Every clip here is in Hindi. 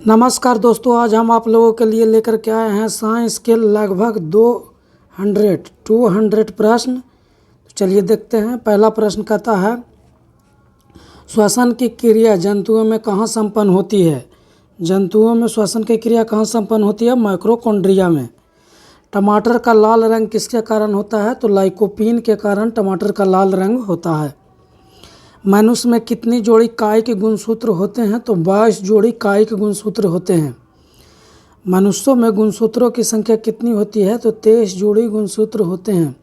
नमस्कार दोस्तों, आज हम आप लोगों के लिए लेकर के आए हैं साइंस के लगभग 200 प्रश्न। तो चलिए देखते हैं। पहला प्रश्न कहता है, श्वसन की क्रिया जंतुओं में कहाँ संपन्न होती है? जंतुओं में श्वसन की क्रिया कहाँ संपन्न होती है? माइटोकॉन्ड्रिया में। टमाटर का लाल रंग किसके कारण होता है? तो लाइकोपीन के कारण टमाटर का लाल रंग होता है। मनुष्य में कितनी जोड़ी कायिक गुणसूत्र होते हैं? तो 22 जोड़ी कायिक गुणसूत्र होते हैं। मनुष्यों में गुणसूत्रों की संख्या कितनी होती है? तो 23 जोड़ी गुणसूत्र होते हैं।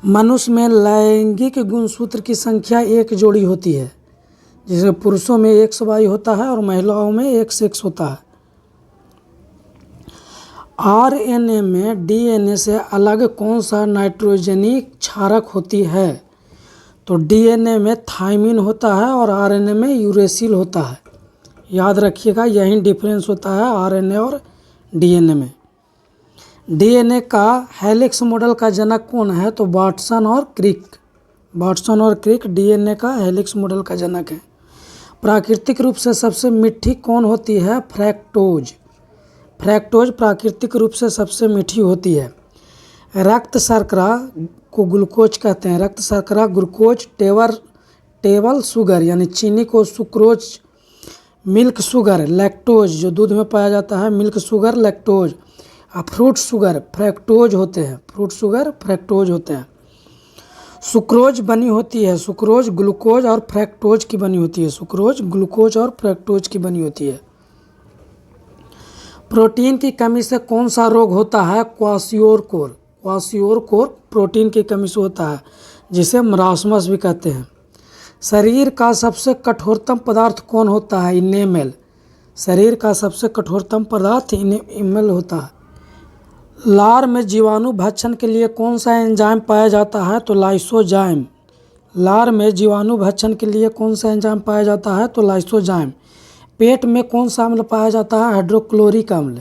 मनुष्य में लैंगिक गुणसूत्र की संख्या 1 जोड़ी होती है, जिसमें पुरुषों में XY होता है और महिलाओं में XX होता है। RNA में DNA से अलग कौन सा नाइट्रोजनी क्षारक होती है? तो DNA में थाइमिन होता है और RNA में यूरेसिल होता है। याद रखिएगा, यही डिफरेंस होता है RNA और DNA में। DNA का हेलिक्स मॉडल का जनक कौन है? तो वाटसन और क्रिक। वाटसन और क्रिक DNA का हेलिक्स मॉडल का जनक है। प्राकृतिक रूप से सबसे मीठी कौन होती है? फ्रैक्टोज। फ्रैक्टोज प्राकृतिक रूप से सबसे मीठी होती है। रक्त शर्करा को ग्लूकोज कहते हैं। रक्त शर्करा ग्लूकोज, टेबल शुगर यानी चीनी को सुक्रोज, मिल्क शुगर लैक्टोज जो दूध में पाया जाता है, मिल्क शुगर लैक्टोज, और फ्रूट शुगर फ्रैक्टोज होते हैं। फ्रूट शुगर फ्रैक्टोज होते हैं। सुक्रोज बनी होती है, सुक्रोज ग्लूकोज और फ्रैक्टोज की बनी होती है। सुक्रोज ग्लूकोज और फ्रैक्टोज की बनी होती है। प्रोटीन की कमी से कौन सा रोग होता है? क्वाशियोरकोर। क्वाशियोरकोर प्रोटीन की कमी से होता है, जिसे मरासमस भी कहते हैं। शरीर का सबसे कठोरतम पदार्थ कौन होता है? इनेमल। शरीर का सबसे कठोरतम पदार्थ इनेमल होता है। लार में जीवाणु भक्षण के लिए कौन सा एंजाइम पाया जाता है? तो लाइसोजाइम। लार में जीवाणु भक्षण के लिए कौन सा एंजाइम पाया जाता है? तो लाइसोजाइम। पेट में कौन सा अम्ल पाया जाता है? हाइड्रोक्लोरिक अम्ल।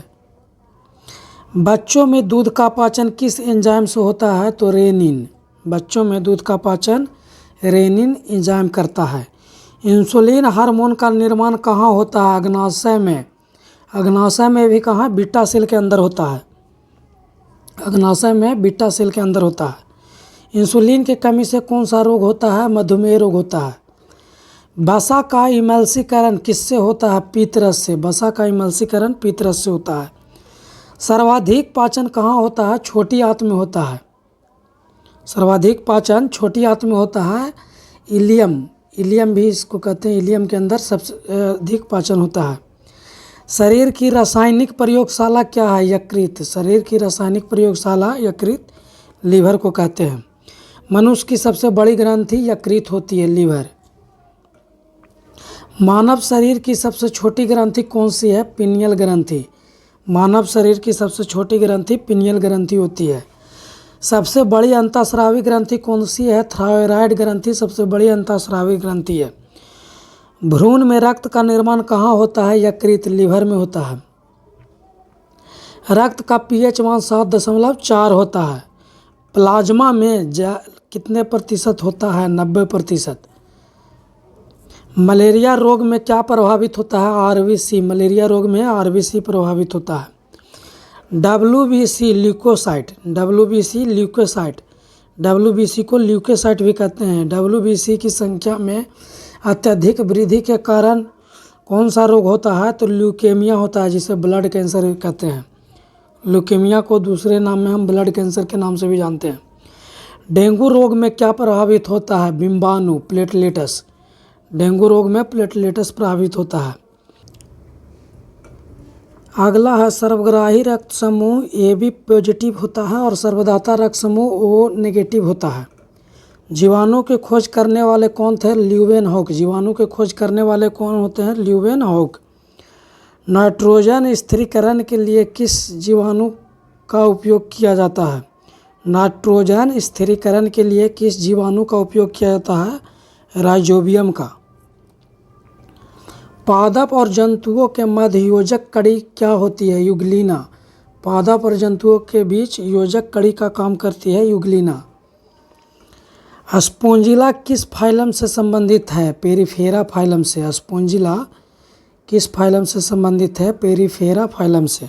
बच्चों में दूध का पाचन किस एंजाइम से होता है? तो रेनिन। बच्चों में दूध का पाचन रेनिन एंजाइम करता है। इंसुलिन हार्मोन का निर्माण कहाँ होता है? अग्नाशय में। अग्नाशय में भी कहाँ? बीटा सेल के अंदर होता है। अग्नाशय में बीटा सेल के अंदर होता है। इंसुलिन की कमी से कौन सा रोग होता है? मधुमेह रोग होता है। वसा का इमल्सीकरण किससे होता है? पीतरस से। वसा का इमल्सीकरण पीतरस से होता है। सर्वाधिक पाचन कहाँ होता है? छोटी आंत में होता है। सर्वाधिक पाचन छोटी आंत में होता है। इलियम, इलियम भी इसको कहते हैं। इलियम के अंदर सबसे अधिक पाचन होता है। शरीर की रासायनिक प्रयोगशाला क्या है? यकृत। शरीर की रासायनिक प्रयोगशाला यकृत, लीवर को कहते हैं। मनुष्य की सबसे बड़ी ग्रंथि यकृत होती है, लीवर। मानव शरीर की सबसे छोटी ग्रंथि कौन सी है? पिनियल ग्रंथि। मानव शरीर की सबसे छोटी ग्रंथि पिनियल ग्रंथि होती है। सबसे बड़ी अंतःस्रावी ग्रंथि कौन सी है? थायराइड ग्रंथि सबसे बड़ी अंतःस्रावी ग्रंथि है। भ्रूण में रक्त का निर्माण कहाँ होता है? यकृत, लीवर में होता है। रक्त का pH मान 7.4 होता है। प्लाज्मा में कितने प्रतिशत होता है? 90%। मलेरिया रोग में क्या प्रभावित होता है? RBC। मलेरिया रोग में RBC प्रभावित होता है। WBC leukocyte. WBC leukocyte. WBC को ल्यूकोसाइट भी कहते हैं। WBC की संख्या में अत्यधिक वृद्धि के कारण कौन सा रोग होता है? तो ल्यूकेमिया होता है, जिसे ब्लड कैंसर भी कहते हैं। ल्यूकेमिया को दूसरे नाम में हम ब्लड कैंसर के नाम से भी जानते हैं। डेंगू रोग में क्या प्रभावित होता है? बिम्बाणु, प्लेटलेटस। डेंगू रोग में प्लेटलेटस प्रभावित होता है। अगला है, सर्वग्राही रक्त समूह AB पॉजिटिव होता है और सर्वदाता रक्त समूह O नेगेटिव होता है। जीवाणु की खोज करने वाले कौन थे? ल्यूवेनहॉक। जीवाणु की खोज करने वाले कौन होते हैं? ल्यूवेनहॉक। नाइट्रोजन स्थिरीकरण के लिए किस जीवाणु का उपयोग किया जाता है? नाइट्रोजन स्थिरीकरण के लिए किस जीवाणु का उपयोग किया जाता है? राइजोबियम का। पादप और जंतुओं के मध्य योजक कड़ी क्या होती है? युग्लिना। पादप और जंतुओं के बीच योजक कड़ी का काम करती है युग्लिना। स्पोंजिला किस फाइलम से संबंधित है? पेरिफेरा फाइलम से। स्पोंजिला किस फाइलम से संबंधित है? पेरिफेरा फाइलम से।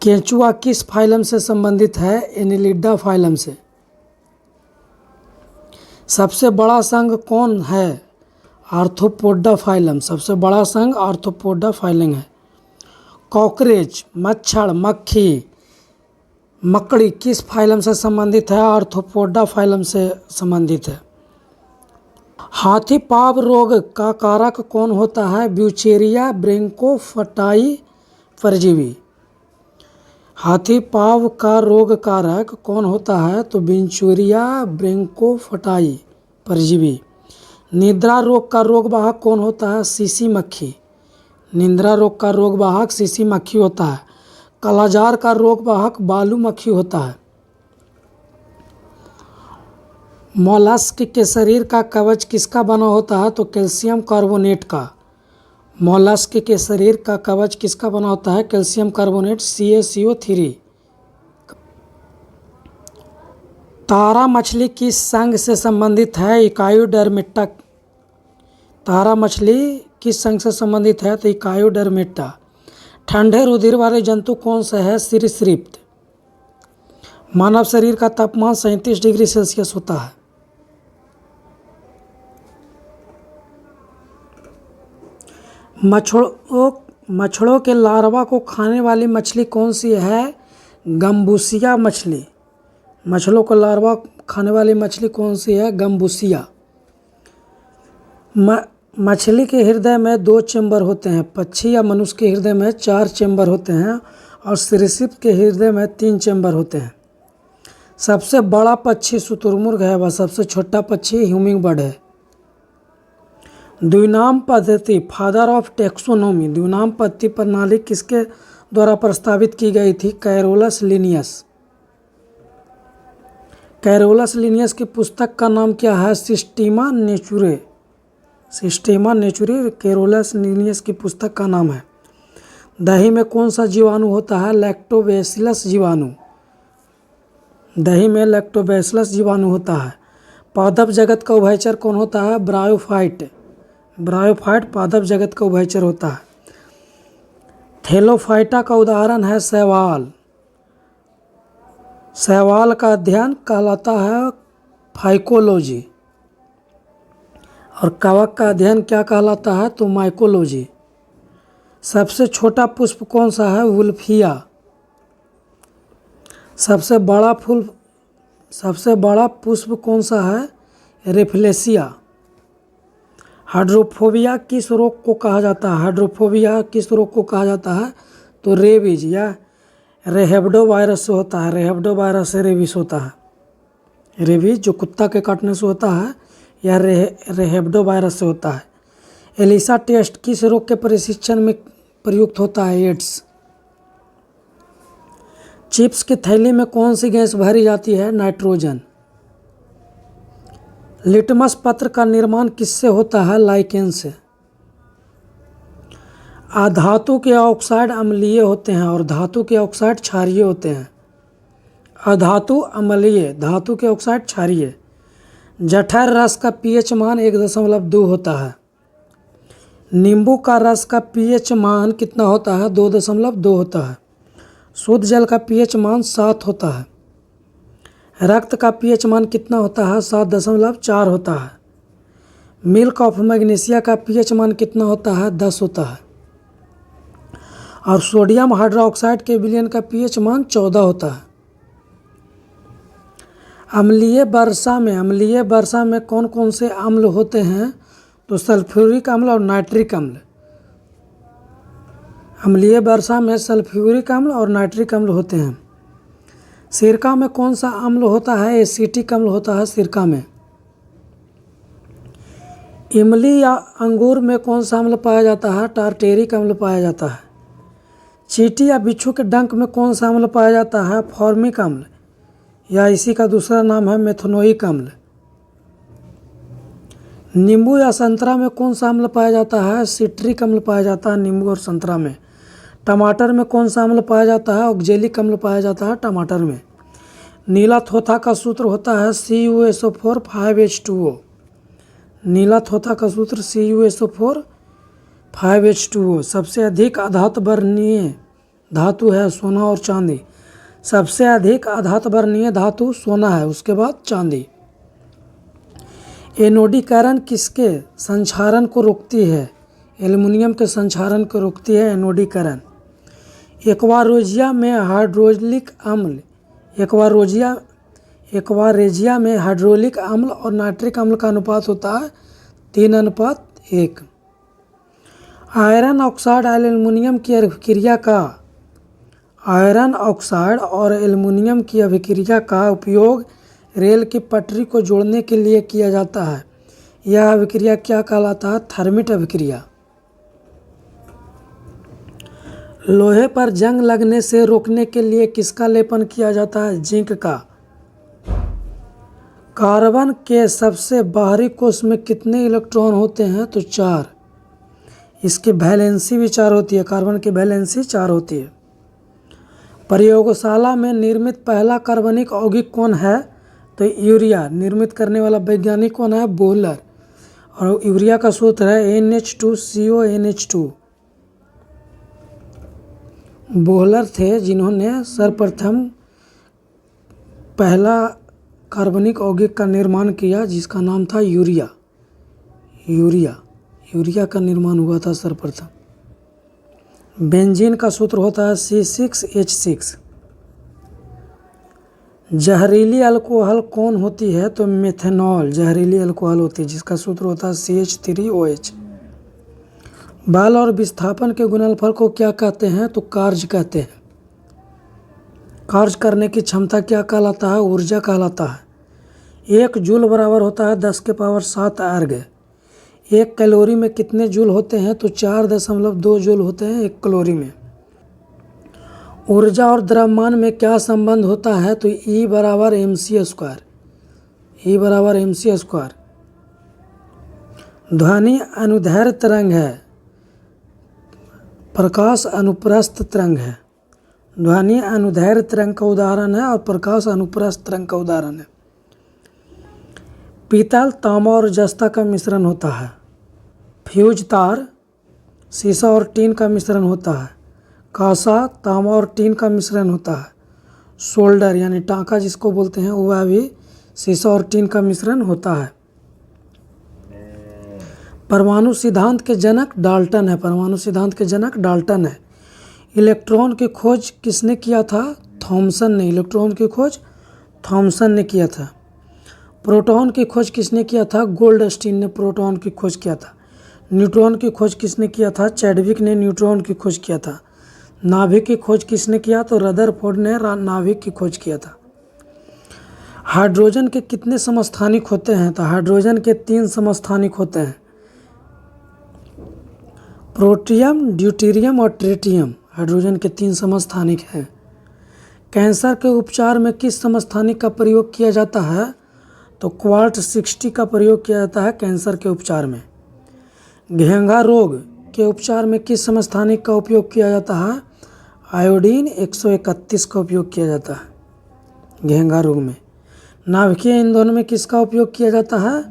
केंचुआ किस फाइलम से संबंधित है? एनिलिडा फाइलम से। सबसे बड़ा संघ कौन है? Arthropoda phylum. सबसे बड़ा संघ आर्थ्रोपोडा फाइलम है। कॉकरोच, मच्छर, मक्खी, मकड़ी किस फाइलम से संबंधित है? आर्थ्रोपोडा फाइलम से संबंधित है। हाथी पांव रोग का कारक कौन होता है? ब्यूचेरिया ब्रैंकोफटाई परजीवी। हाथी पांव का रोग कारक कौन होता है? तो ब्यूचेरिया ब्रैंकोफटाई परजीवी। निद्रा रोग का रोगवाहक कौन होता है? सीसी मक्खी। निद्रा रोग का रोगवाहक सीसी मक्खी होता है। कालाजार का रोगवाहक बालू मक्खी होता है। मोलस्क के शरीर का कवच किसका बना होता है? तो कैल्शियम कार्बोनेट का। मोलस्क के शरीर का कवच किसका बना होता है? Calcium carbonate CaCO3। तारा मछली किस संघ से संबंधित है? इकायोडर्मेटा। तारा मछली किस संघ से संबंधित है? तो इकायोडर्मेटा। ठंडे रुधिर वाले जंतु कौन सा है? सरीसृप। मानव शरीर का तापमान 37 डिग्री सेल्सियस होता है। मछलियों के लार्वा को खाने वाली मछली कौन सी है? गम्बूसिया मछली। मछलियों को लार्वा खाने वाली मछली कौन सी है? गम्बूसिया। मछली के हृदय में 2 चेंबर होते हैं। पक्षी या मनुष्य के हृदय में 4 चेंबर होते हैं और सरीसृप के हृदय में 3 चेंबर होते हैं। सबसे बड़ा पक्षी शुतुरमुर्ग है, वह सबसे छोटा पक्षी ह्यूमिंग बर्ड है। द्विनाम पद्धति फादर ऑफ टैक्सोनॉमी। द्विनाम पद्धति प्रणाली किसके द्वारा प्रस्तावित की गई थी? Carolus Linnaeus. कैरोलस लिनियस की पुस्तक का नाम क्या है? सिस्टीमा नेचुरे। सिस्टीमा नेचुरे कैरोलस लिनियस की पुस्तक का नाम है। दही में कौन सा जीवाणु होता है? लैक्टोबैसिलस जीवाणु। दही में लैक्टोबैसिलस जीवाणु होता है। पादप जगत का उभयचर कौन होता है? ब्रायोफाइट। ब्रायोफाइट पादप जगत का उभयचर होता है। थैलोफाइटा का उदाहरण है शैवाल। शैवाल का अध्ययन कहलाता है फाइकोलॉजी और कवक का अध्ययन क्या कहलाता है? तो माइकोलॉजी। सबसे छोटा पुष्प कौन सा है? वुल्फिया। सबसे बड़ा पुष्प कौन सा है? रेफ्लेसिया। हाइड्रोफोबिया किस रोग को कहा जाता है? हाइड्रोफोबिया किस रोग को कहा जाता है? तो रेबीज या रेहेब्डो वायरस से होता है। रेहेब्डो वायरस से रेबीज होता है। रेबीज जो कुत्ता के काटने से होता है, यह रेहेब्डो वायरस से होता है। एलिसा टेस्ट किस रोग के प्रशिक्षण में प्रयुक्त होता है? एड्स। चिप्स की थैली में कौन सी गैस भरी जाती है? नाइट्रोजन। लिटमस पत्र का निर्माण किससे होता है? लाइकेन से। अधातु के ऑक्साइड अम्लीय होते हैं और धातु के ऑक्साइड क्षारीय होते हैं। अधातु अम्लीय, धातु के ऑक्साइड क्षारीय। जठर रस का pH मान 1.2 होता है। नींबू का रस का pH मान कितना होता है? 2.2 होता है। शुद्ध जल का pH मान 7 होता है। रक्त का pH मान कितना होता है? 7.4 होता है। मिल्क ऑफ मैग्नीशिया का pH मान कितना होता है? 10 होता है। और सोडियम हाइड्रोक्साइड के विलयन का pH मान 14 होता है। अम्लीय वर्षा में कौन कौन से अम्ल होते हैं? तो सल्फ्यूरिक अम्ल और नाइट्रिक अम्ल। अम्लीय वर्षा में सल्फ्यूरिक अम्ल और नाइट्रिक अम्ल होते हैं। सिरका में कौन सा अम्ल होता है? एसिटिक अम्ल होता है सिरका में। इमली या अंगूर में कौन सा अम्ल पाया जाता है? टार्टेरिक अम्ल पाया जाता है। चींटी या बिच्छू के डंक में कौन सा अम्ल पाया जाता है? फॉर्मिक अम्ल या इसी का दूसरा नाम है मेथनोइक अम्ल। नींबू या संतरा में कौन सा अम्ल पाया जाता है? सिट्रिक अम्ल पाया जाता है नींबू और संतरा में। टमाटर में कौन सा अम्ल पाया जाता है? ऑक्जेलिक अम्ल पाया जाता है टमाटर में। नीला थोथा का सूत्र होता है CuSO4 5H2O। नीला थोथा का सूत्र CuSO4 5H2O। सबसे अधिक आधात वर्णीय धातु है सोना और चांदी। सबसे अधिक आधात वर्णीय धातु सोना है, उसके बाद चांदी। एनोडीकरण किसके संक्षारण को रोकती है? एल्युमिनियम के संक्षारण को रोकती है एनोडीकरण। एक्वारेजिया में हाइड्रोलिक अम्ल एक्वारेजिया में हाइड्रोलिक अम्ल और नाइट्रिक अम्ल का अनुपात होता है 3:1। आयरन ऑक्साइड और एल्युमिनियम की अभिक्रिया का आयरन ऑक्साइड और एल्युमिनियम की अभिक्रिया का उपयोग रेल की पटरी को जोड़ने के लिए किया जाता है। यह अभिक्रिया क्या कहलाता है? थर्मिट अभिक्रिया। लोहे पर जंग लगने से रोकने के लिए किसका लेपन किया जाता है? जिंक का। कार्बन के सबसे बाहरी कोश में कितने इलेक्ट्रॉन होते हैं? तो 4। इसकी वैलेंसी भी 4 होती है। कार्बन की वैलेंसी 4 होती है। प्रयोगशाला में निर्मित पहला कार्बनिक यौगिक कौन है? तो यूरिया। निर्मित करने वाला वैज्ञानिक कौन है? बोहलर। और यूरिया का सूत्र है NH2CONH2। बोहलर थे जिन्होंने सर्वप्रथम पहला कार्बनिक यौगिक का निर्माण किया, जिसका नाम था यूरिया का निर्माण हुआ था सर्वप्रथम। बेंजीन का सूत्र होता है C6H6। जहरीली अल्कोहल कौन होती है? तो मेथनॉल जहरीली अल्कोहल होती है, जिसका सूत्र होता है CH3OH। बल और विस्थापन के गुणनफल को क्या कहते हैं? तो कार्य कहते हैं। कार्य करने की क्षमता क्या कहलाता है? ऊर्जा कहलाता है। 1 जूल बराबर होता है 10⁻7 अर्ग। 1 कैलोरी में कितने जूल होते हैं? तो 4.2 जूल होते हैं 1 कैलोरी में। ऊर्जा और द्रव्यमान में क्या संबंध होता है? तो E बराबर mc²। ध्वनि अनुदैर्घ्य तरंग है, प्रकाश अनुप्रस्थ तरंग है। ध्वनि अनुदैर्घ्य तरंग का उदाहरण है और प्रकाश अनुप्रस्थ तरंग का उदाहरण है। पीतल, तांबा और जस्ता का मिश्रण होता है। फ्यूज तार, सीसा और टीन का मिश्रण होता है। कांसा, तांबा और टीन का मिश्रण होता है। सोल्डर यानी टांका जिसको बोलते हैं, वह भी सीसा और टीन का मिश्रण होता है। परमाणु सिद्धांत के जनक डाल्टन है। परमाणु सिद्धांत के जनक डाल्टन है। इलेक्ट्रॉन की खोज किसने किया था? थॉमसन ने। इलेक्ट्रॉन की खोज थॉमसन ने किया था। प्रोटॉन की खोज किसने किया था? गोल्डस्टीन ने प्रोटॉन की खोज किया था। न्यूट्रॉन की खोज किसने किया था? चैडविक ने न्यूट्रॉन की खोज किया था। नाभिक की खोज किसने किया? तो रदरफोर्ड ने नाभिक की खोज किया था। हाइड्रोजन के कितने समस्थानिक होते हैं? तो हाइड्रोजन के 3 समस्थानिक होते हैं। प्रोटियम, ड्यूटेरियम और ट्रिटियम हाइड्रोजन के 3 समस्थानिक हैं। कैंसर के उपचार में किस समस्थानिक का प्रयोग किया जाता है? तो क्वार्ट 60 का प्रयोग किया जाता है कैंसर के उपचार में। घेंघा रोग के उपचार में किस समस्थानिक का उपयोग किया जाता है? आयोडीन 131 का उपयोग किया जाता है घेंघा रोग में। नाभिकीय ईंधन में किसका उपयोग किया जाता है?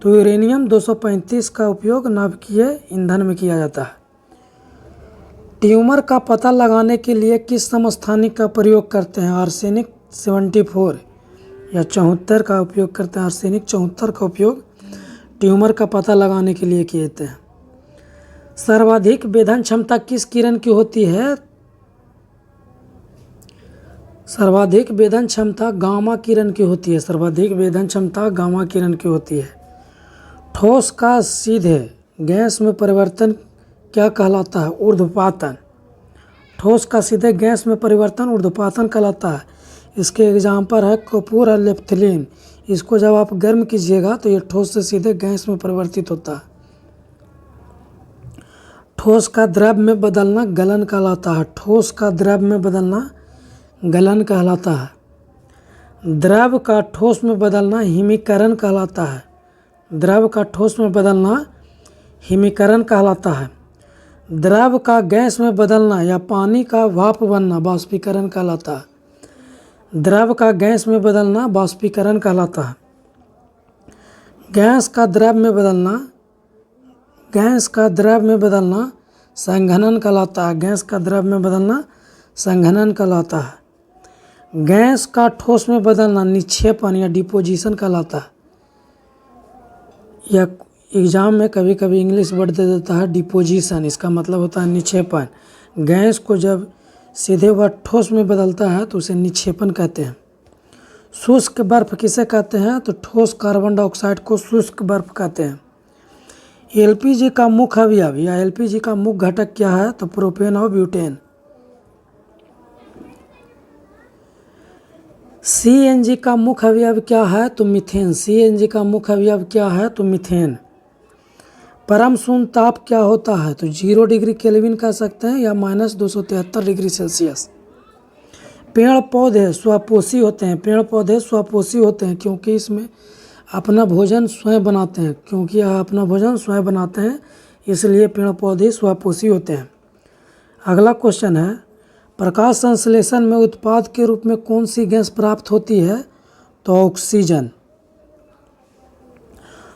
तो यूरेनियम 235 का उपयोग नाभिकीय ईंधन में किया जाता है। ट्यूमर का पता लगाने के लिए किस समस्थानिक का प्रयोग करते हैं? आर्सेनिक 74 या 74 का उपयोग करते हैं। आर्सेनिक 74 का उपयोग ट्यूमर का पता लगाने के लिए किए जाते हैं। सर्वाधिक वेधन क्षमता किस किरण की होती है? सर्वाधिक वेधन क्षमता गामा किरण की होती है। सर्वाधिक वेधन क्षमता गामा किरण की होती है। ठोस का सीधे गैस में परिवर्तन क्या कहलाता है? ऊर्ध्वपातन। ठोस का सीधे गैस में परिवर्तन ऊर्ध्वपातन कहलाता है। इसके एग्जाम्पल है कपूर और नेपथलीन। इसको जब आप गर्म कीजिएगा तो ये ठोस से सीधे गैस में परिवर्तित होता है। ठोस का द्रव में बदलना गलन कहलाता है। ठोस का द्रव में बदलना गलन कहलाता है। द्रव का ठोस में बदलना हिमीकरण कहलाता है। द्रव का ठोस में बदलना हिमीकरण कहलाता है। द्रव का गैस में बदलना या पानी का भाप बनना बाष्पीकरण कहलाता है। द्रव का गैस में बदलना बाष्पीकरण कहलाता है। गैस का द्रव में बदलना गैस का द्रव में बदलना संघनन कहलाता है। गैस का द्रव में बदलना संघनन कहलाता है। गैस का ठोस में बदलना निक्षेपण या डिपोजिशन कहलाता है। या एग्जाम में कभी कभी इंग्लिश वर्ड दे देता है डिपोजिशन, इसका मतलब होता है निक्षेपण। गैस को जब सीधे वह ठोस में बदलता है तो उसे निक्षेपण कहते हैं। शुष्क बर्फ किसे कहते हैं? तो ठोस कार्बन डाइऑक्साइड को शुष्क बर्फ कहते हैं। एलपीजी का मुख्य अवयव या एलपीजी का मुख्य घटक क्या है? तो प्रोपेन और ब्यूटेन। सीएनजी का मुख्य अवयव क्या है? तो मीथेन। सीएनजी का मुख्य अवयव क्या है? तो मीथेन। परम शून्य ताप क्या होता है? तो 0 डिग्री केल्विन कह सकते हैं या -273 डिग्री सेल्सियस। पेड़ पौधे स्वपोषी होते हैं। पेड़ पौधे स्वपोषी होते हैं क्योंकि इसमें अपना भोजन स्वयं बनाते हैं। क्योंकि यह अपना भोजन स्वयं बनाते हैं इसलिए पेड़ पौधे स्वपोषी होते हैं। अगला क्वेश्चन है, प्रकाश संश्लेषण में उत्पाद के रूप में कौन सी गैस प्राप्त होती है? तो ऑक्सीजन।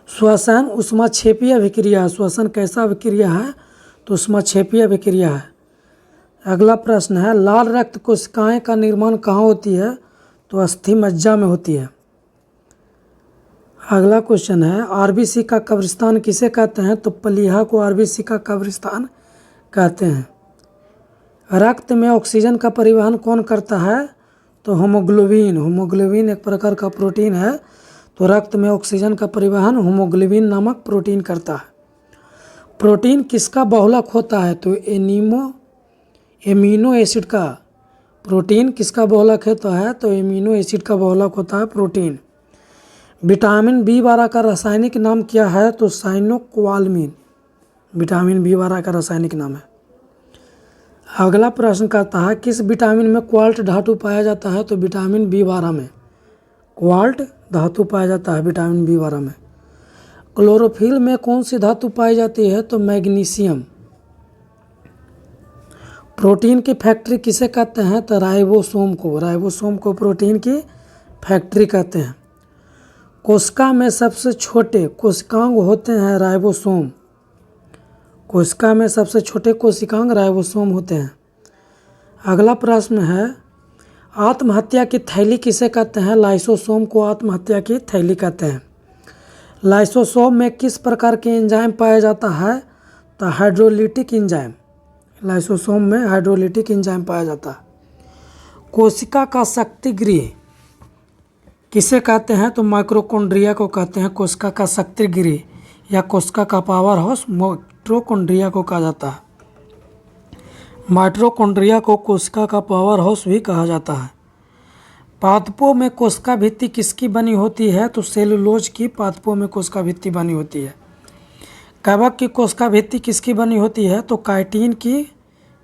श्वसन ऊष्माक्षेपीय अभिक्रिया। श्वसन कैसा अभिक्रिया है? तो ऊष्माक्षेपीय अभिक्रिया है। अगला प्रश्न है, लाल रक्त कोशिकाएं का निर्माण कहाँ होती है? तो अस्थि मज्जा में होती है। अगला क्वेश्चन है, आरबीसी का कब्रिस्तान किसे कहते हैं? तो प्लीहा को आरबीसी का कब्रिस्तान कहते हैं। रक्त में ऑक्सीजन का परिवहन कौन करता है? तो हीमोग्लोबिन। हीमोग्लोबिन एक प्रकार का प्रोटीन है, तो रक्त में ऑक्सीजन का परिवहन हीमोग्लोबिन नामक प्रोटीन करता है। प्रोटीन किसका बहुलक होता है? तो एमिनो एसिड का। प्रोटीन किसका बहुलक होता है? तो एमिनो एसिड का बहुलक होता है प्रोटीन। विटामिन बी12 का रासायनिक नाम क्या है? तो साइनोक्वालमिन। विटामिन बी12 का रासायनिक नाम है। अगला प्रश्न कहता है, किस विटामिन में क्वाल्ट धातु पाया जाता है? तो विटामिन बी12 में क्वाल्ट धातु पाया जाता है विटामिन बी12 में। क्लोरोफिल में कौन सी धातु पाई जाती है? तो मैग्नीशियम। प्रोटीन की फैक्ट्री किसे कहते हैं? तो राइबोसोम को। राइबोसोम को प्रोटीन की फैक्ट्री कहते हैं। कोशिका में सबसे छोटे कोशिकांग होते हैं राइबोसोम। कोशिका में सबसे छोटे कोशिकांग राइबोसोम होते हैं। अगला प्रश्न है, आत्महत्या की थैली किसे कहते हैं? लाइसोसोम को आत्महत्या की थैली कहते हैं। लाइसोसोम में किस प्रकार के एंजाइम पाया जाता है? तो हाइड्रोलिटिक एंजाइम। लाइसोसोम में हाइड्रोलिटिक एंजाइम पाया जाता है। कोशिका का शक्ति गृह किसे कहते हैं? तो माइक्रोकॉन्ड्रिया को कहते हैं कोशिका का शक्ति गृह या कोशिका का पावर हाउस माइटोकॉन्ड्रिया को कहा जाता है। माइटोकॉन्ड्रिया को कोशिका का पावर हाउस भी कहा जाता है। पादपों में कोशिका भित्ति किसकी बनी होती है? तो सेलुलोज की पादपों में कोशिका भित्ति बनी होती है। कवक की कोशिका भित्ति किसकी बनी होती है? तो काइटिन की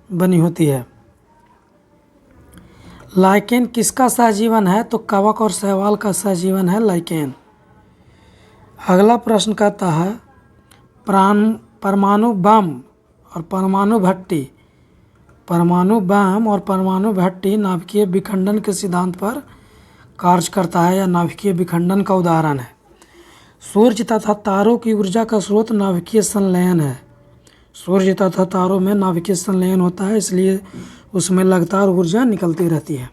बनी होती है। लाइकेन किसका सहजीवन है? तो कवक और शैवाल का सहजीवन है लाइकेन। अगला प्रश्न कहता है, परमाणु बम और परमाणु भट्टी। परमाणु बम और परमाणु भट्टी नाभिकीय विखंडन के सिद्धांत पर कार्य करता है या नाभिकीय विखंडन का उदाहरण है। सूर्य तथा तारों की ऊर्जा का स्रोत नाभिकीय संलयन है। सूर्य तथा तारों में नाभिकीय संलयन होता है इसलिए उसमें लगातार ऊर्जा निकलती रहती है।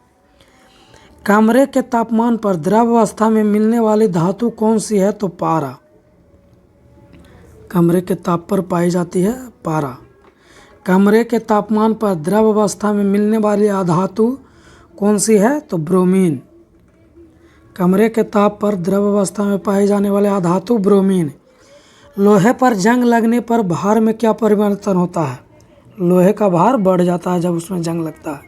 कमरे के तापमान पर द्रव अवस्था में मिलने वाली धातु कौन सी है? तो पारा। कमरे के ताप पर पाई जाती है पारा। कमरे के तापमान पर द्रव अवस्था में मिलने वाली अधातु कौन सी है? तो ब्रोमीन। कमरे के ताप पर द्रव अवस्था में पाए जाने वाले अधातु ब्रोमीन। लोहे पर जंग लगने पर भार में क्या परिवर्तन होता है? लोहे का भार बढ़ जाता है जब उसमें जंग लगता है।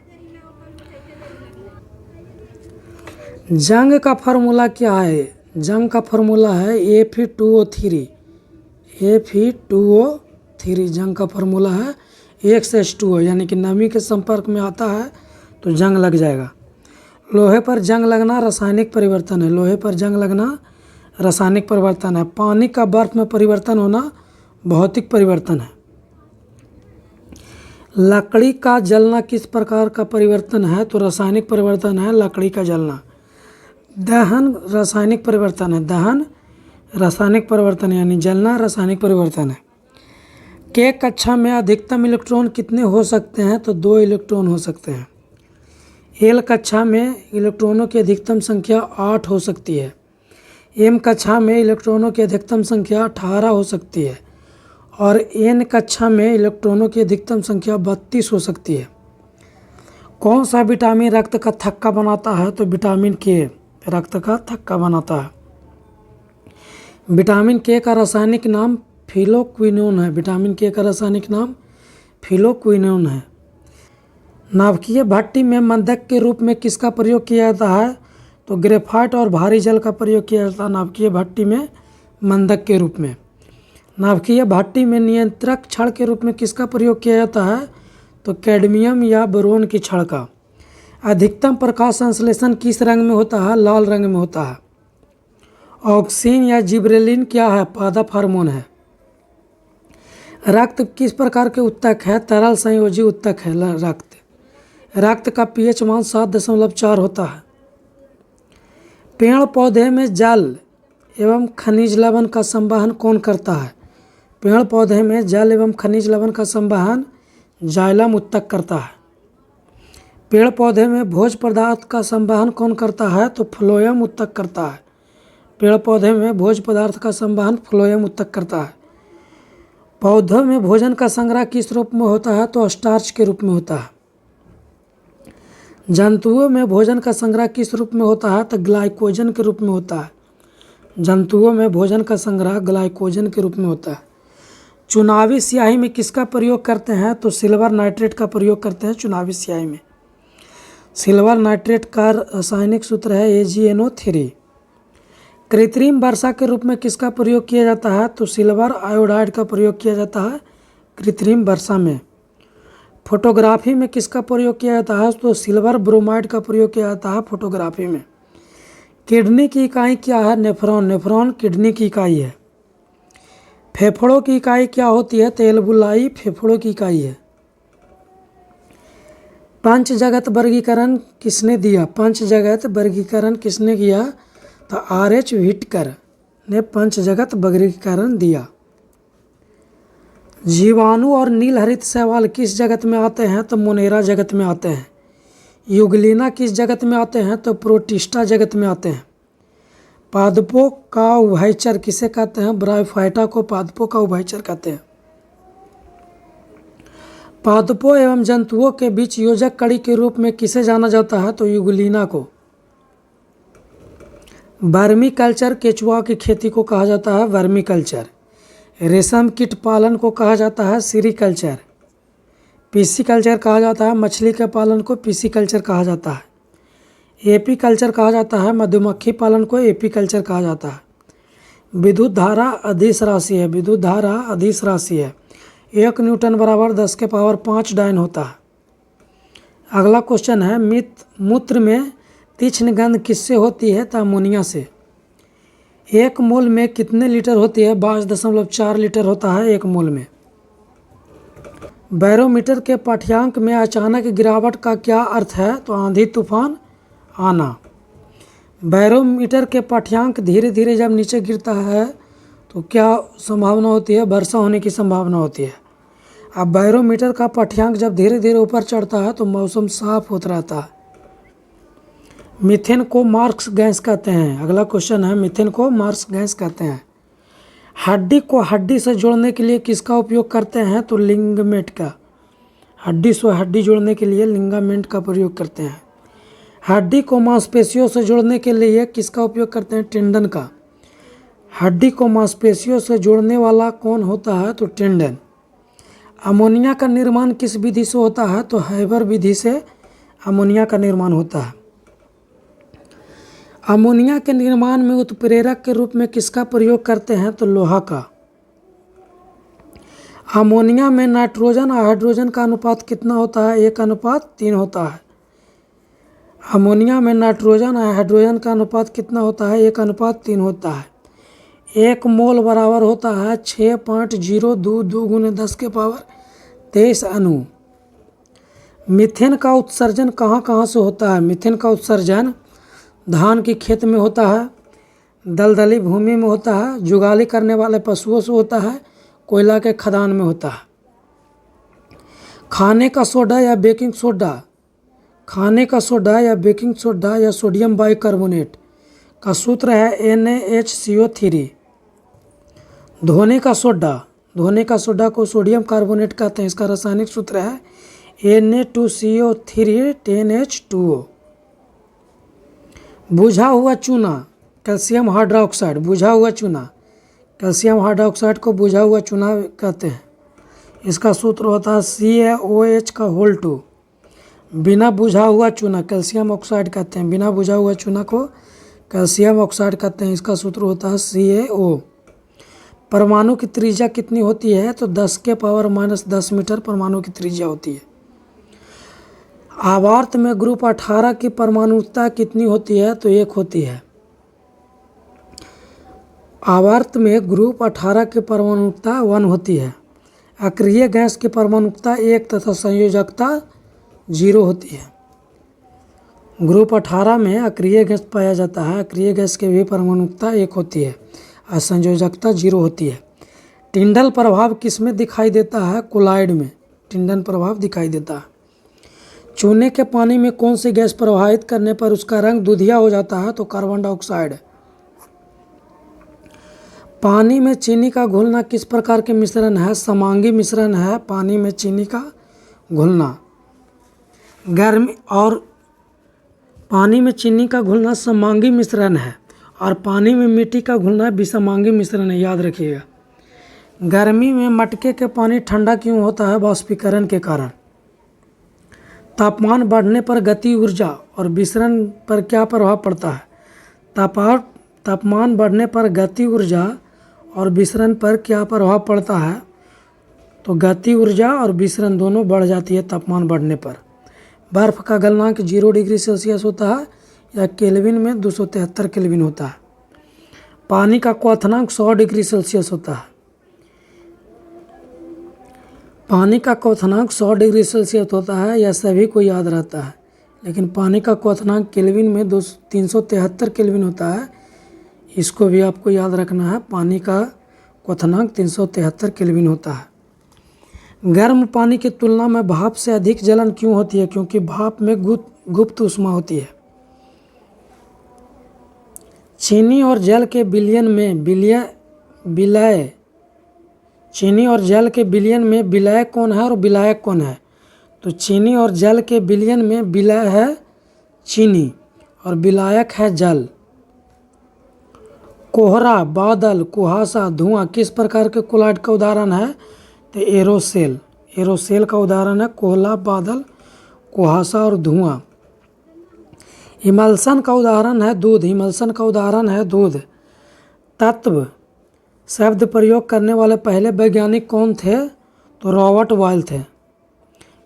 जंग का फार्मूला क्या है? जंग का फार्मूला है Fe2O3। Fe2O3 जंग का फार्मूला है। X2O यानी कि नमी के संपर्क में आता है तो जंग लग जाएगा। लोहे पर जंग लगना रासायनिक परिवर्तन है। लोहे पर जंग लगना रासायनिक परिवर्तन है। पानी का बर्फ में परिवर्तन होना भौतिक परिवर्तन है। लकड़ी का जलना किस प्रकार का परिवर्तन है? तो रासायनिक परिवर्तन है लकड़ी का जलना। दहन रासायनिक परिवर्तन है। दहन रासायनिक परिवर्तन यानी जलना रासायनिक परिवर्तन है। के कक्षा में अधिकतम इलेक्ट्रॉन कितने हो सकते हैं? तो 2 इलेक्ट्रॉन हो सकते हैं। एल कक्षा में इलेक्ट्रॉनों की अधिकतम संख्या 8 हो सकती है। एम कक्षा में इलेक्ट्रॉनों की अधिकतम संख्या 18 हो सकती है और एन कक्षा में इलेक्ट्रॉनों की अधिकतम संख्या 32 हो सकती है। कौन सा विटामिन रक्त का थक्का बनाता है? तो विटामिन के रक्त का थक्का बनाता है। विटामिन के का रासायनिक नाम फिलोक्विनोन है। विटामिन के का रासायनिक नाम फिलोक्विनोन है। नाभिकीय भट्टी में मंदक के रूप में किसका प्रयोग किया जाता है? तो ग्रेफाइट और भारी जल का प्रयोग किया जाता है नाभिकीय भट्टी में मंदक के रूप में। नाभिकीय भट्टी में नियंत्रक छड़ के रूप में किसका प्रयोग किया जाता है? तो कैडमियम या बोरोन की छड़ का। अधिकतम प्रकाश संश्लेषण किस रंग में होता है? लाल रंग में होता है। ऑक्सीन या जिबरेलिन क्या है? पादप हार्मोन है। रक्त किस प्रकार के उत्तक है? तरल संयोजी उत्तक है रक्त का पीएच मान 7.4 होता है। पेड़ पौधे में जल एवं खनिज लवण का संवहन कौन करता है? पेड़ पौधे में जल एवं खनिज लवण का संवहन जाइलम उत्तक करता है। पेड़ पौधे में भोज पदार्थ का संवहन कौन करता है? तो फ्लोएम उत्तक करता है। पेड़ पौधे में भोज पदार्थ का संवहन फ्लोएम उत्तक करता है। पौधों में भोजन का संग्रह किस रूप में होता है? तो स्टार्च के रूप में होता है। जंतुओं में भोजन का संग्रह किस रूप में होता है? तो ग्लाइकोजन के रूप में होता है। जंतुओं में भोजन का संग्रह ग्लाइकोजन के रूप में होता है। चुनावी स्याही में किसका प्रयोग करते हैं? तो सिल्वर नाइट्रेट का प्रयोग करते हैं चुनावी स्याही में। सिल्वर नाइट्रेट का रासायनिक सूत्र है AgNO3। कृत्रिम वर्षा के रूप में किसका प्रयोग किया जाता है? तो सिल्वर आयोडाइड का प्रयोग किया जाता है कृत्रिम वर्षा में। फोटोग्राफी में किसका प्रयोग किया जाता है? तो सिल्वर ब्रोमाइड का प्रयोग किया जाता है फोटोग्राफी में। किडनी की इकाई क्या है? नेफ्रॉन। नेफ्रॉन किडनी की इकाई है। फेफड़ों की इकाई क्या होती है? तो एल्वुलाई फेफड़ों की इकाई है। पंच जगत वर्गीकरण किसने दिया? पंच जगत वर्गीकरण किसने किया? तो RH व्हिटकर ने पंच जगत वर्गीकरण दिया। जीवाणु और नीलहरित शैवाल किस जगत में आते हैं? तो मोनेरा जगत में आते हैं। युगलिना किस जगत में आते हैं? तो प्रोटिस्टा जगत में आते हैं। पादपों का उभयचर किसे कहते हैं? ब्रायोफाइटा को पादपों का उभयचर कहते हैं। पादपों एवं जंतुओं के बीच योजक कड़ी के रूप में किसे जाना जाता है? तो युगलिना को। वर्मी कल्चर केचुआ की खेती को कहा जाता है वर्मी कल्चर। रेशम कीट पालन को कहा जाता है सीरीकल्चर। पीसी कल्चर कहा जाता है मछली के पालन को पीसी कल्चर कहा जाता है। एपी कल्चर कहा जाता है मधुमक्खी पालन को एपी कल्चर कहा जाता है। विद्युत धारा अदिश राशि है। विद्युत धारा अदिश राशि है। 1 न्यूटन बराबर 10⁵ डायन होता है। अगला क्वेश्चन है मूत्र में तीक्ष्ण गंध किससे होती है? तो अमोनिया से। 1 मोल में कितने लीटर होती है? 22.4 लीटर होता है 1 मोल में। बैरोमीटर के पाठ्यांक में अचानक गिरावट का क्या अर्थ है? तो आंधी तूफान आना। बैरोमीटर के पाठ्यांक धीरे धीरे जब नीचे गिरता है तो क्या संभावना होती है? वर्षा होने की संभावना होती है। अब बैरोमीटर का पाठ्यांक जब धीरे धीरे ऊपर चढ़ता है तो मौसम साफ होता रहता है। मीथेन को मार्क्स गैस कहते हैं। अगला क्वेश्चन है मीथेन को मार्क्स गैस कहते हैं। हड्डी को हड्डी से जोड़ने के लिए किसका उपयोग करते हैं? तो लिगामेंट का। हड्डी से हड्डी जोड़ने के लिए लिगामेंट का प्रयोग करते हैं। हड्डी को मांसपेशियों से जोड़ने के लिए किसका उपयोग करते हैं? टेंडन का। हड्डी को मांसपेशियों से जोड़ने वाला कौन होता है? तो टेंडन। अमोनिया का निर्माण किस विधि से होता है? तो हैबर विधि से अमोनिया का निर्माण होता है। अमोनिया के निर्माण में उत्प्रेरक के रूप में किसका प्रयोग करते हैं? तो लोहा का। अमोनिया में नाइट्रोजन और हाइड्रोजन का अनुपात कितना होता है? 1:3 होता है। अमोनिया में नाइट्रोजन और हाइड्रोजन का अनुपात कितना होता है? 1:3 होता है। 1 मोल बराबर होता है 6.022 × 10⁻23 अणु। मीथेन का उत्सर्जन कहाँ कहाँ से होता है? मीथेन का उत्सर्जन धान की खेत में होता है, दलदली भूमि में होता है, जुगाली करने वाले पशुओं से होता है, कोयला के खदान में होता है। खाने का सोडा या बेकिंग सोडा, खाने का सोडा या बेकिंग सोडा या सोडियम बाइकार्बोनेट का सूत्र है NaHCO3। धोने का सोडा, धोने का सोडा को सोडियम कार्बोनेट कहते हैं, इसका रासायनिक सूत्र है Na2CO3 10H2O। बुझा हुआ चूना, कैल्शियम हाइड्रोक्साइड, बुझा हुआ चूना, कैल्शियम हाइड्रोक्साइड को बुझा हुआ चूना कहते हैं, इसका सूत्र होता है CaOH2। बिना बुझा हुआ चूना कैल्शियम ऑक्साइड कहते हैं, बिना बुझा हुआ चूना को कैल्शियम ऑक्साइड कहते हैं, इसका सूत्र होता है CaO। परमाणु की त्रिज्या कितनी होती है? तो 10⁻⁻10 मीटर परमाणु की त्रिज्या होती है। आवर्त में ग्रुप 18 की परमाणुता कितनी होती है? तो 1 होती है। आवर्त में ग्रुप 18 की परमाणुता 1 होती है। अक्रिय गैस की परमाणुता 1 तथा संयोजकता 0 होती है। ग्रुप 18 में अक्रिय गैस पाया जाता है, अक्रिय गैस की भी परमाणुता 1 होती है और संयोजकता 0 होती है। टिंडल प्रभाव किस में दिखाई देता है? कोलाइड में टिंडल प्रभाव दिखाई देता है। चूने के पानी में कौन सी गैस प्रवाहित करने पर उसका रंग दूधिया हो जाता है? तो कार्बन डाइऑक्साइड। पानी में चीनी का घुलना किस प्रकार के मिश्रण है? समांगी मिश्रण है पानी में चीनी का घुलना। गर्मी और पानी में चीनी का घुलना समांगी मिश्रण है और पानी में मिट्टी का घुलना विसमांगी मिश्रण है, याद रखिएगा। गर्मी में मटके के पानी ठंडा क्यों होता है? वाष्पीकरण के कारण। तापमान बढ़ने पर गति ऊर्जा और विसरण पर क्या प्रभाव पड़ता है? तापमान बढ़ने पर गति ऊर्जा और विसरण पर क्या प्रभाव पड़ता है? तो गति ऊर्जा और विसरण दोनों बढ़ जाती है तापमान बढ़ने पर। बर्फ़ का गलनांक 0 डिग्री सेल्सियस होता है या केल्विन में 273 केल्विन होता है। पानी का क्वथनांक 100 डिग्री सेल्सियस होता है। पानी का क्वथनांक 100 डिग्री सेल्सियस होता है, यह सभी को याद रहता है, लेकिन पानी का क्वथनांक केल्विन में 373 केल्विन होता है, इसको भी आपको याद रखना है। पानी का क्वथनांक 373 केल्विन होता है। गर्म पानी की तुलना में भाप से अधिक जलन क्यों होती है? क्योंकि भाप में गुप्त ऊष्मा होती है। चीनी और जल के विलयन में विलय चीनी और जल के विलयन में विलय कौन है और विलायक कौन है? तो चीनी और जल के विलयन में विलय है चीनी और विलायक है जल। कोहरा, बादल, कुहासा, धुआं किस प्रकार के कोलाइड का उदाहरण है? तो एरोसेल। एरोसेल का उदाहरण है कोहरा, बादल, कुहासा और धुआं। इमल्सन का उदाहरण है दूध। इमल्सन का उदाहरण है दूध। तत्व शब्द प्रयोग करने वाले पहले वैज्ञानिक कौन थे? तो रॉबर्ट बॉयल थे।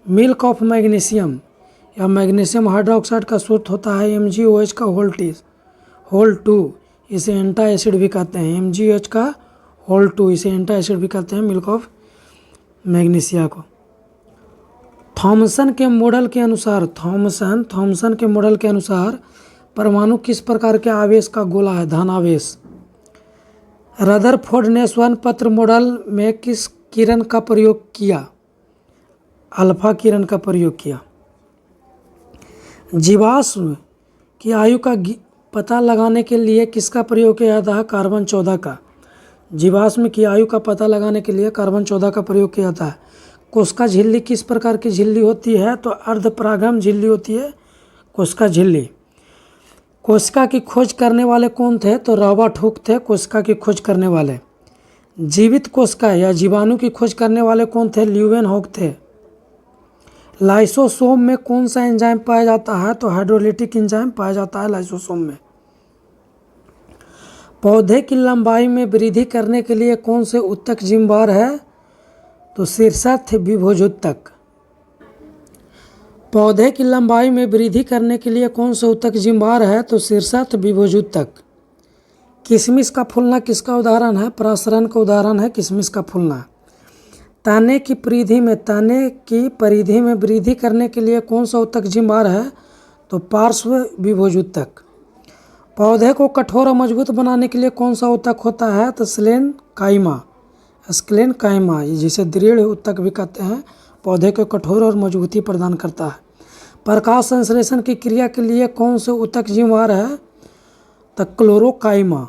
मिल्क ऑफ मैग्नीशियम या मैग्नीशियम हाइड्रोक्साइड का सूत्र होता है MgOH का होल 2, इसे एंटा एसिड भी कहते हैं। MgOH का होल 2, इसे एंटा एसिड भी कहते हैं मिल्क ऑफ मैग्नीशिया को। थॉमसन के मॉडल के अनुसार थॉमसन के मॉडल के अनुसार परमाणु किस प्रकार के आवेश का गोला है? धनावेश। रदरफोर्ड ने स्वर्ण मॉडल में किस किरण का प्रयोग किया? अल्फा किरण का प्रयोग किया। जीवाश्म की आयु का पता लगाने के लिए किसका प्रयोग किया जाता है? कार्बन 14 का। जीवाश्म की आयु का पता लगाने के लिए कार्बन 14 का प्रयोग किया जाता है। कोशिका झिल्ली किस प्रकार की झिल्ली होती है? तो अर्धपरागम झिल्ली होती है कोशिका झिल्ली। कोशिका की खोज करने वाले कौन थे? तो रॉबर्ट हुक थे कोशिका की खोज करने वाले। जीवित कोशिका या जीवाणु की खोज करने वाले कौन थे? ल्यूवेनहॉक थे। लाइसोसोम में कौन सा एंजाइम पाया जाता है? तो हाइड्रोलिटिक एंजाइम पाया जाता है लाइसोसोम में। पौधे की लंबाई में वृद्धि करने के लिए कौन से ऊतक जिम्मेदार है? तो शीर्षस्थ विभोजूतक। पौधे की लंबाई में वृद्धि करने के लिए कौन से ऊतक जिम्मेदार है? तो शीर्षस्थ विभोजूतक। किशमिश का फूलना किसका उदाहरण है? परासरण का उदाहरण है किशमिश का फूलना। तने की परिधि में वृद्धि करने के लिए कौन सा ऊतक जिम्मेदार है? तो पार्श्व विभोजूतक। पौधे को कठोर और मजबूत बनाने के लिए कौन सा ऊतक होता है? तो स्लेन काइमा। स्क्लेनकाइमा, जिसे दृढ़ ऊतक भी कहते हैं, पौधे को कठोर और मजबूती प्रदान करता है। प्रकाश संश्लेषण की क्रिया के लिए कौन से ऊतक जिम्मेदार है? तो क्लोरोकाइमा।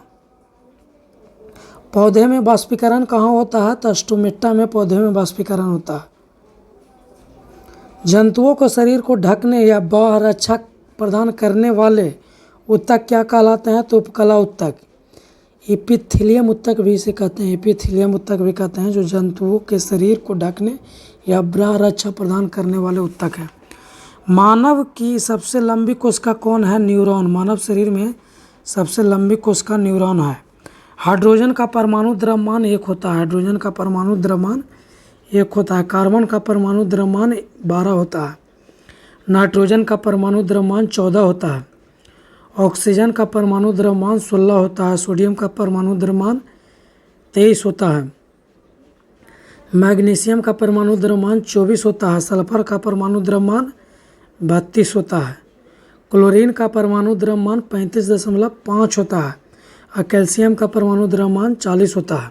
पौधे में वाष्पीकरण कहाँ होता है? तो स्टोमेटा में पौधे में वाष्पीकरण होता है। जंतुओं को शरीर को ढकने या बाहर रक्षा प्रदान करने वाले ऊतक क्या कहलाते हैं? तो उपकला ऊतक, एपिथेलियम ऊतक भी इसे कहते हैं, एपिथेलियम ऊतक भी कहते हैं, जो जंतुओं के शरीर को ढकने या बाहर रक्षा प्रदान करने वाले ऊतक है। मानव की सबसे लंबी कोशिका कौन है? न्यूरॉन। मानव शरीर में सबसे लंबी कोशिका न्यूरॉन है। हाइड्रोजन का परमाणु द्रव्यमान 1 होता है। हाइड्रोजन का परमाणु द्रव्यमान 1 होता है। कार्बन का परमाणु द्रव्यमान 12 होता है। नाइट्रोजन का परमाणु द्रव्यमान 14 होता है। ऑक्सीजन का परमाणु द्रव्यमान 16 होता है। सोडियम का परमाणु द्रव्यमान 23 होता है। मैग्नीशियम का परमाणु द्रव्यमान 24 होता है। सल्फर का परमाणु द्रव्यमान 32 होता है। क्लोरीन का परमाणु द्रव्यमान 35.5 होता है और कैल्शियम का परमाणु द्रव्यमान 40 होता है।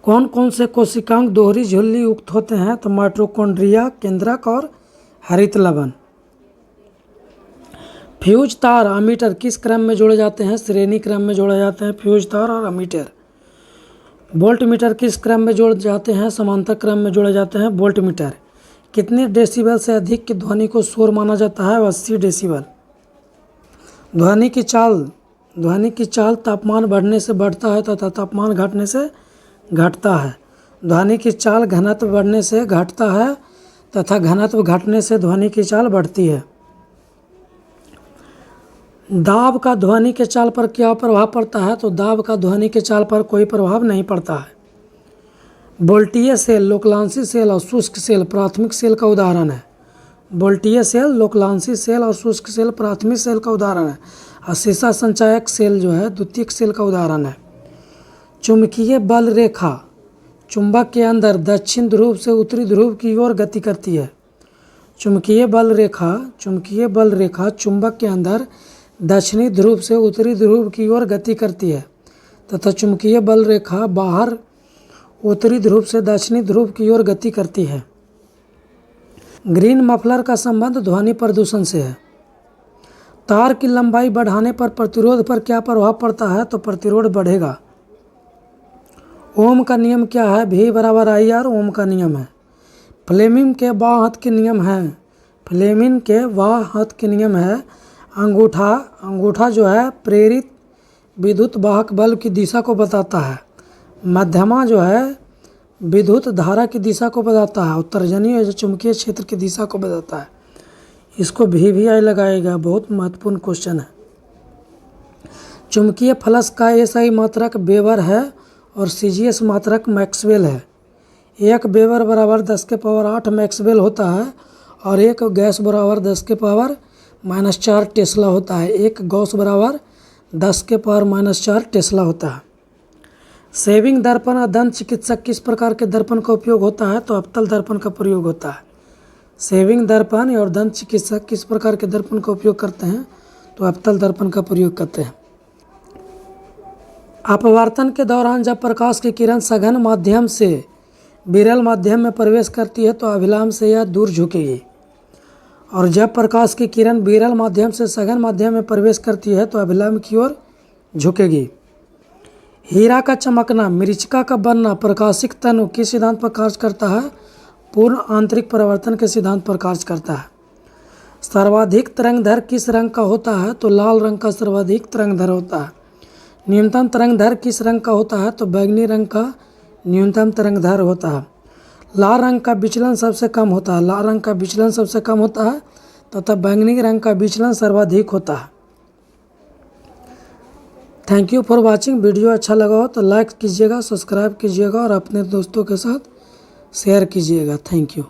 कौन कौन से कोशिकांग दोहरी झिल्ली युक्त होते हैं? तो माइटोकॉन्ड्रिया, केंद्रक और हरित लवण। फ्यूज तार, अमीटर किस क्रम में जोड़े जाते हैं? श्रेणी क्रम में जोड़े जाते हैं फ्यूज तार और अमीटर। वोल्ट मीटर किस क्रम में जोड़े जाते हैं? समांतर क्रम में जोड़े जाते हैं वोल्ट मीटर। कितने डेसिबल से अधिक की ध्वनि को शोर माना जाता है? 80 डेसिबल। ध्वनि की चाल तापमान बढ़ने से बढ़ता है तथा तापमान घटने से घटता है। ध्वनि की चाल घनत्व बढ़ने से घटता है तथा घनत्व घटने से ध्वनि की चाल बढ़ती है। दाब का ध्वनि के चाल पर क्या प्रभाव पड़ता है? तो दाब का ध्वनि के चाल पर कोई प्रभाव नहीं पड़ता है। बोल्टीय सेल, लोकलांसी सेल और शुष्क सेल प्राथमिक सेल का उदाहरण है। बोल्टीय सेल, लोकलांसी सेल और शुष्क सेल प्राथमिक सेल का उदाहरण है। और सीसा संचायक सेल जो है द्वितीयक सेल का उदाहरण है। चुंबकीय बल रेखा चुंबक के अंदर दक्षिण ध्रुव से उत्तरी ध्रुव की ओर गति करती है। चुंबकीय बल रेखा चुंबक के अंदर दक्षिणी ध्रुव से उत्तरी ध्रुव की ओर गति करती है तथा चुंबकीय बल रेखा बाहर उत्तरी ध्रुव से दक्षिणी ध्रुव की ओर गति करती है। ग्रीन मफलर का संबंध ध्वनि प्रदूषण से है। तार की लंबाई बढ़ाने पर प्रतिरोध पर क्या प्रभाव पड़ता है? तो प्रतिरोध बढ़ेगा। ओम का नियम क्या है? V बराबर IR ओम का नियम है। फ्लेमिंग के बाएं हाथ के नियम है। अंगूठा जो है प्रेरित विद्युत वाहक बल की दिशा को बताता है। मध्यमा जो है विद्युत धारा की दिशा को बताता है। और तर्जनी जो चुंबकीय क्षेत्र की दिशा को बताता है। इसको VVI लगाएगा, बहुत महत्वपूर्ण क्वेश्चन है। चुंबकीय फ्लक्स का SI मात्रक वेबर है और CGS मात्रक मैक्सवेल है। 1 वेबर बराबर 10⁸ मैक्सवेल होता है और 1 गैस बराबर 10⁻⁻4 टेस्ला होता है। 1 गॉस बराबर 10⁻⁻4 टेस्ला होता है। सेविंग दर्पण और दंत चिकित्सक किस प्रकार के दर्पण का उपयोग होता है? तो अवतल दर्पण का प्रयोग होता है। सेविंग दर्पण और दंत चिकित्सक किस प्रकार के दर्पण का उपयोग करते हैं? तो अवतल दर्पण का प्रयोग करते हैं। अपवर्तन के दौरान जब प्रकाश की किरण सघन माध्यम से विरल माध्यम में प्रवेश करती है तो अभिलंब से यह दूर झुकेगी, और जब प्रकाश की किरण विरल माध्यम से सघन माध्यम में प्रवेश करती है तो अभिलंब की ओर झुकेगी। हीरा का चमकना, मरीचिका का बनना प्रकाशिक तनु किस सिद्धांत पर कार्य करता है? पूर्ण आंतरिक परावर्तन के सिद्धांत पर कार्य करता है। सर्वाधिक तरंगधर किस रंग का होता है? तो लाल रंग का सर्वाधिक तरंगधर होता है। न्यूनतम तरंगधर किस रंग का होता है? तो बैंगनी रंग का न्यूनतम तरंगधर होता है। लाल रंग का विचलन सबसे कम होता है। तथा बैंगनी रंग का विचलन सर्वाधिक होता है। Thank you for watching. Video अच्छा लगा हो तो लाइक कीजिएगा, सब्सक्राइब कीजिएगा और अपने दोस्तों के साथ शेयर कीजिएगा। Thank you.